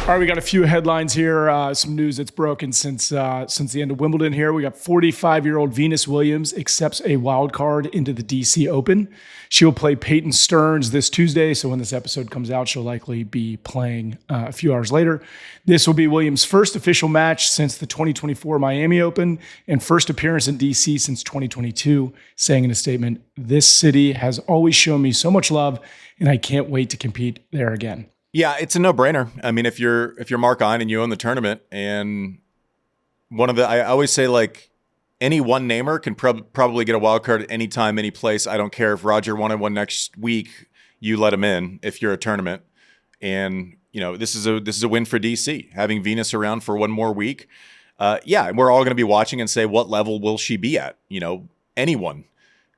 All right, we got a few headlines here. Some news that's broken since the end of Wimbledon here. We got 45-year-old Venus Williams accepts a wild card into the DC Open. She will play Peyton Stearns this Tuesday, so when this episode comes out, she'll likely be playing a few hours later. This will be Williams' first official match since the 2024 Miami Open and first appearance in DC since 2022, saying in a statement, "This city has always shown me so much love, and I can't wait to compete there again." Yeah, it's a no-brainer. I mean, if you're Mark Ein and you own the tournament, and I always say, like, any one namer can probably get a wild card at any time, any place. I don't care if Roger wanted one next week, you let him in if you're a tournament. And this is a win for DC, having Venus around for one more week. We're all going to be watching and say, what level will she be at? Anyone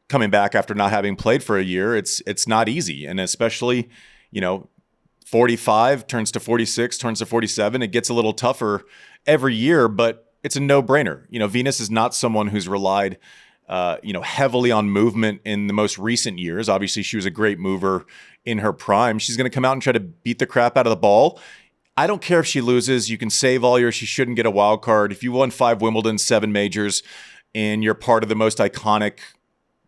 coming back after not having played for a year, it's not easy, and especially 45 turns to 46, turns to 47. It gets a little tougher every year, but it's a no-brainer. Venus is not someone who's relied, heavily on movement in the most recent years. Obviously, she was a great mover in her prime. She's going to come out and try to beat the crap out of the ball. I don't care if she loses. You can save all your, she shouldn't get a wild card. If you won 5 Wimbledon, 7 majors, and you're part of the most iconic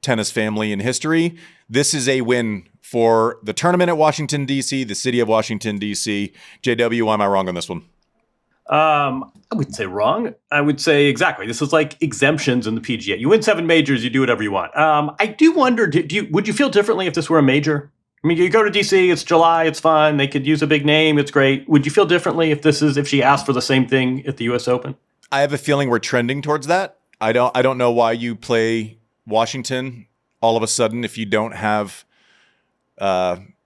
tennis family in history, this is a win for the tournament at Washington, D.C., the city of Washington, D.C. JW, why am I wrong on this one? I wouldn't say wrong. I would say exactly. This is like exemptions in the PGA. You win 7 majors, you do whatever you want. I do wonder, would you feel differently if this were a major? I mean, you go to D.C., it's July, it's fun. They could use a big name, it's great. Would you feel differently if she asked for the same thing at the U.S. Open? I have a feeling we're trending towards that. I don't know why you play Washington all of a sudden if you don't have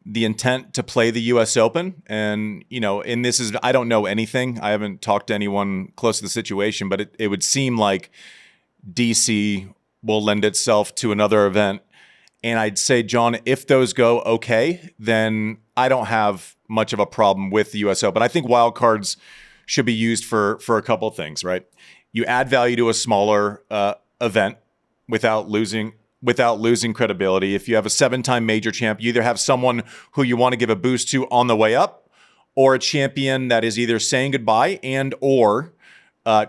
the intent to play the U.S. Open. And, I don't know anything. I haven't talked to anyone close to the situation, but it would seem like DC will lend itself to another event. And I'd say, John, if those go okay, then I don't have much of a problem with the U.S. Open. I think wild cards should be used for a couple of things, right? You add value to a smaller event without losing credibility. If you have a 7-time major champ, you either have someone who you want to give a boost to on the way up, or a champion that is either saying goodbye and or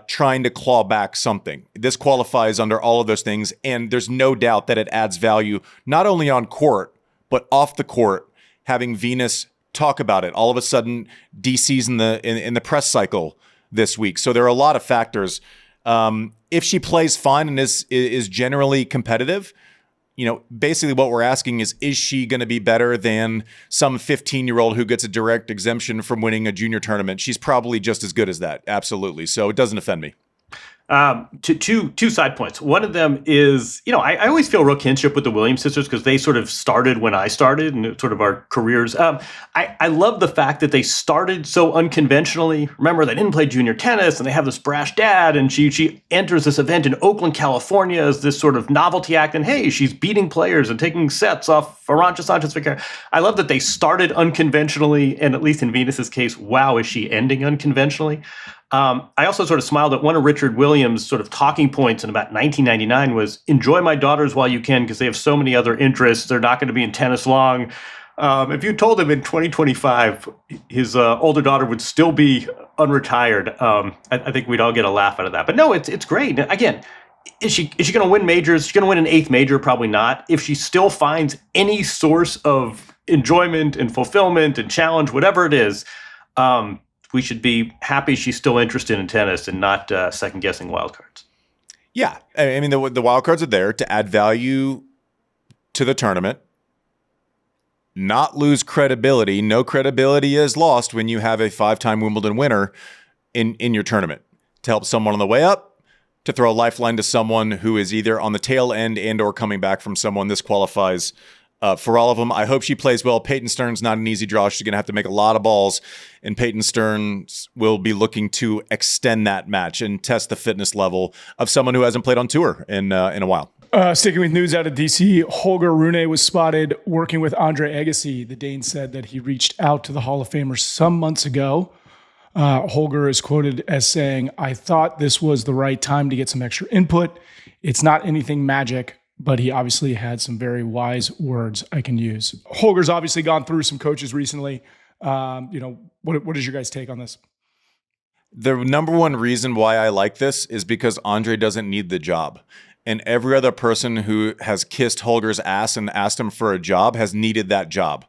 trying to claw back something. This qualifies under all of those things, and there's no doubt that it adds value not only on court but off the court. Having Venus talk about it, all of a sudden DC's in the press cycle this week, so there are a lot of factors. If she plays fine and is generally competitive, basically what we're asking is she going to be better than some 15-year-old who gets a direct exemption from winning a junior tournament? She's probably just as good as that. Absolutely. So it doesn't offend me. Two side points. One of them is, I always feel real kinship with the Williams sisters because they sort of started when I started and sort of our careers. I love the fact that they started so unconventionally. Remember, they didn't play junior tennis and they have this brash dad, and she enters this event in Oakland, California as this sort of novelty act, and hey, she's beating players and taking sets off Arantxa Sanchez-Vicario. I love that they started unconventionally, and at least in Venus's case, wow, is she ending unconventionally? I also sort of smiled at one of Richard Williams' sort of talking points in about 1999 was, enjoy my daughters while you can because they have so many other interests. They're not going to be in tennis long. If you told him in 2025 his older daughter would still be unretired, I think we'd all get a laugh out of that. But no, it's great. Again, is she going to win majors? Is she going to win an 8th major? Probably not. If she still finds any source of enjoyment and fulfillment and challenge, whatever it is, we should be happy she's still interested in tennis and not second-guessing wildcards. Yeah. I mean, the wildcards are there to add value to the tournament, not lose credibility. No credibility is lost when you have a 5-time Wimbledon winner in your tournament. To help someone on the way up, to throw a lifeline to someone who is either on the tail end and or coming back from someone. This qualifies for all of them. I hope she plays well. Peyton Stearns, not an easy draw. She's going to have to make a lot of balls, and Peyton Stearns will be looking to extend that match and test the fitness level of someone who hasn't played on tour in a while. Sticking with news out of DC, Holger Rune was spotted working with Andre Agassi. The Dane said that he reached out to the Hall of Famer some months ago. Holger is quoted as saying, "I thought this was the right time to get some extra input. It's not anything magic, but he obviously had some very wise words I can use." Holger's obviously gone through some coaches recently. What is your guys' take on this? The number one reason why I like this is because Andre doesn't need the job. And every other person who has kissed Holger's ass and asked him for a job has needed that job,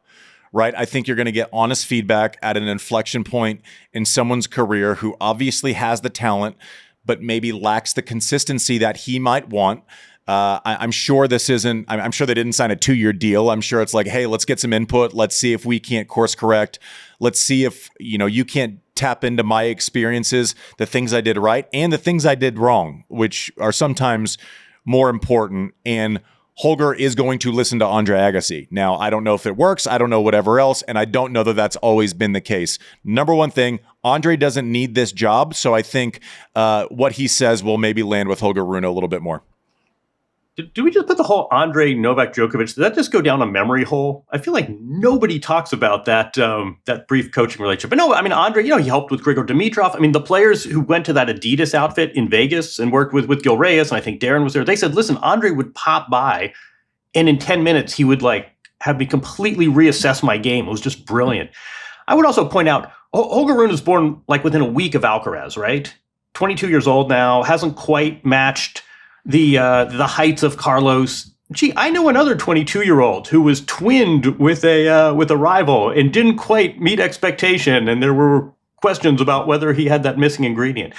right? I think you're going to get honest feedback at an inflection point in someone's career who obviously has the talent, but maybe lacks the consistency that he might want. I'm sure this isn't, I'm sure they didn't sign a 2-year deal. I'm sure it's like, hey, let's get some input. Let's see if we can't course correct. Let's see if, you can't tap into my experiences, the things I did right and the things I did wrong, which are sometimes more important. And Holger is going to listen to Andre Agassi. Now, I don't know if it works. I don't know whatever else. And I don't know that that's always been the case. Number one thing, Andre doesn't need this job. So I think what he says will maybe land with Holger Rune a little bit more. Do we just put the whole Andre Novak Djokovic? Did that just go down a memory hole? I feel like nobody talks about that that brief coaching relationship. But no, I mean Andre, he helped with Grigor Dimitrov. I mean the players who went to that Adidas outfit in Vegas and worked with Gil Reyes, and I think Darren was there. They said, listen, Andre would pop by, and in 10 minutes he would have me completely reassess my game. It was just brilliant. I would also point out Holger Rune was born within a week of Alcaraz, right? 22 years old now, hasn't quite matched the heights of Carlos. Gee, I know another 22-year-old who was twinned with a rival and didn't quite meet expectation, and there were questions about whether he had that missing ingredient.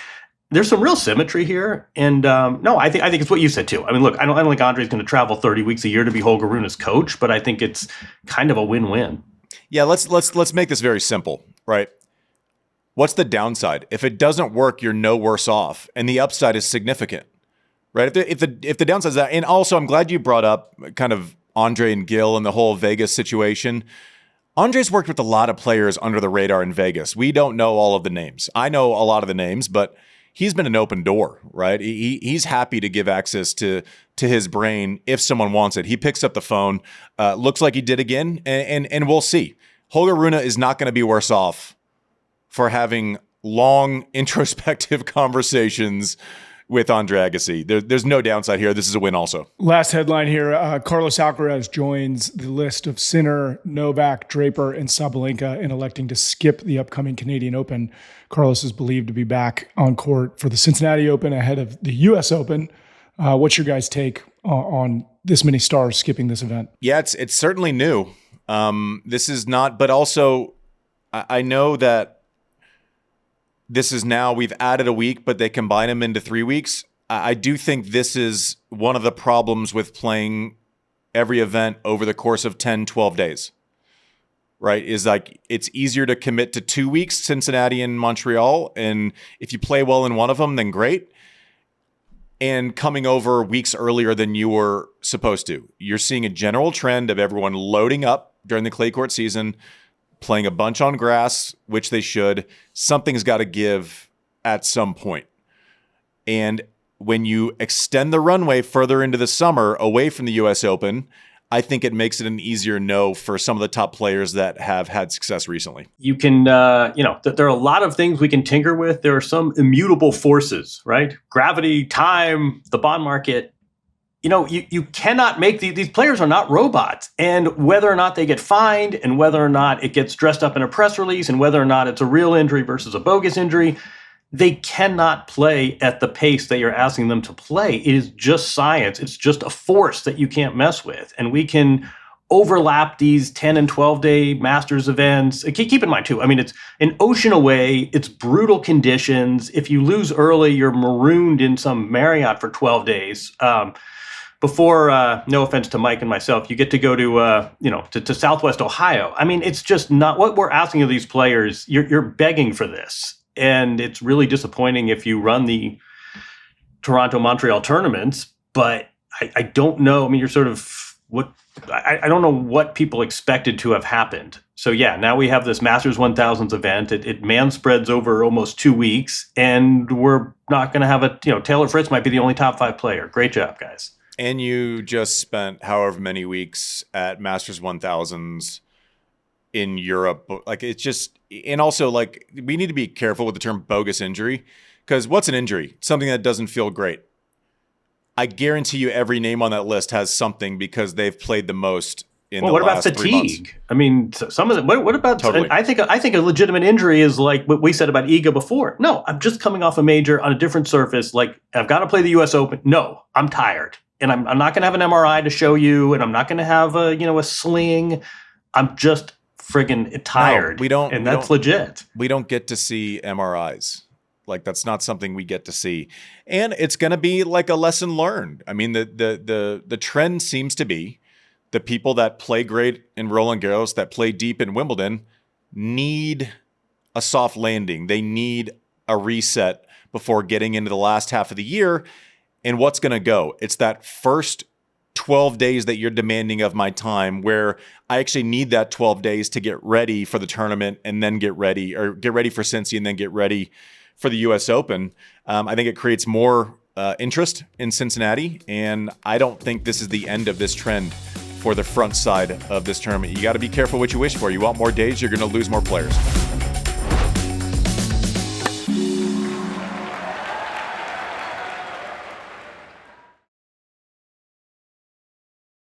There's some real symmetry here, and no, I think it's what you said too. I mean, look, I don't think Andre's going to travel 30 weeks a year to be Holger Rune's coach, but I think it's kind of a win-win. Yeah, let's make this very simple, right? What's the downside? If it doesn't work, you're no worse off, and the upside is significant. Right. If the downside is that, and also I'm glad you brought up kind of Andre and Gil and the whole Vegas situation. Andre's worked with a lot of players under the radar in Vegas. We don't know all of the names. I know a lot of the names, but he's been an open door, right? He's happy to give access to his brain if someone wants it. He picks up the phone. Looks like he did again, and we'll see. Holger Rune is not going to be worse off for having long introspective conversations with Andre Agassi. There's no downside here. This is a win also. Last headline here, Carlos Alcaraz joins the list of Sinner, Novak, Draper, and Sabalenka in electing to skip the upcoming Canadian Open. Carlos is believed to be back on court for the Cincinnati Open ahead of the U.S. Open. What's your guys' take on this many stars skipping this event? Yeah, it's certainly new. This is not, but also I know that this is now, we've added a week, but they combine them into 3 weeks. I do think this is one of the problems with playing every event over the course of 10, 12 days, right? Is it's easier to commit to 2 weeks, Cincinnati and Montreal. And if you play well in one of them, then great. And coming over weeks earlier than you were supposed to. You're seeing a general trend of everyone loading up during the clay court season, playing a bunch on grass, which they should. Something's got to give at some point. And when you extend the runway further into the summer away from the U.S. Open, I think it makes it an easier no for some of the top players that have had success recently. You can, there are a lot of things we can tinker with. There are some immutable forces, right? Gravity, time, the bond market. You cannot make these players are not robots, and whether or not they get fined and whether or not it gets dressed up in a press release and whether or not it's a real injury versus a bogus injury, they cannot play at the pace that you're asking them to play. It is just science. It's just a force that you can't mess with. And we can overlap these 10 and 12 day Masters events. Keep in mind too, I mean, it's an ocean away. It's brutal conditions. If you lose early, you're marooned in some Marriott for 12 days. Before, no offense to Mike and myself, you get to go to Southwest Ohio. I mean, it's just not what we're asking of these players. You're begging for this. And it's really disappointing if you run the Toronto-Montreal tournaments. But I don't know. I mean, you're sort of I don't know what people expected to have happened. So, yeah, now we have this Masters 1000s event. It man spreads over almost 2 weeks. And we're not going to have Taylor Fritz might be the only top 5 player. Great job, guys. And you just spent however many weeks at Masters 1000s in Europe. It's just, and also we need to be careful with the term bogus injury, because what's an injury? Something that doesn't feel great. I guarantee you every name on that list has something because they've played the most in well, the what about last 3 months. fatigue? I mean, some of the what about? Totally. I think a legitimate injury is like what we said about Iga before. No, I'm just coming off a major on a different surface. Like I've got to play the U.S. Open. No, I'm tired, and I'm not going to have an MRI to show you, and I'm not going to have a sling. I'm just friggin' tired. No, and that's legit. We don't get to see MRIs. Like that's not something we get to see, and it's going to be like a lesson learned. I mean, the trend seems to be the people that play great in Roland Garros, that play deep in Wimbledon, need a soft landing. They need a reset before getting into the last half of the year. And what's going to go? It's that first 12 days that you're demanding of my time, where I actually need that 12 days to get ready for the tournament and then get ready for Cincy and then get ready for the U.S. Open. I think it creates more interest in Cincinnati, and I don't think this is the end of this trend for the front side of this tournament. You got to be careful what you wish for. You want more days, you're going to lose more players.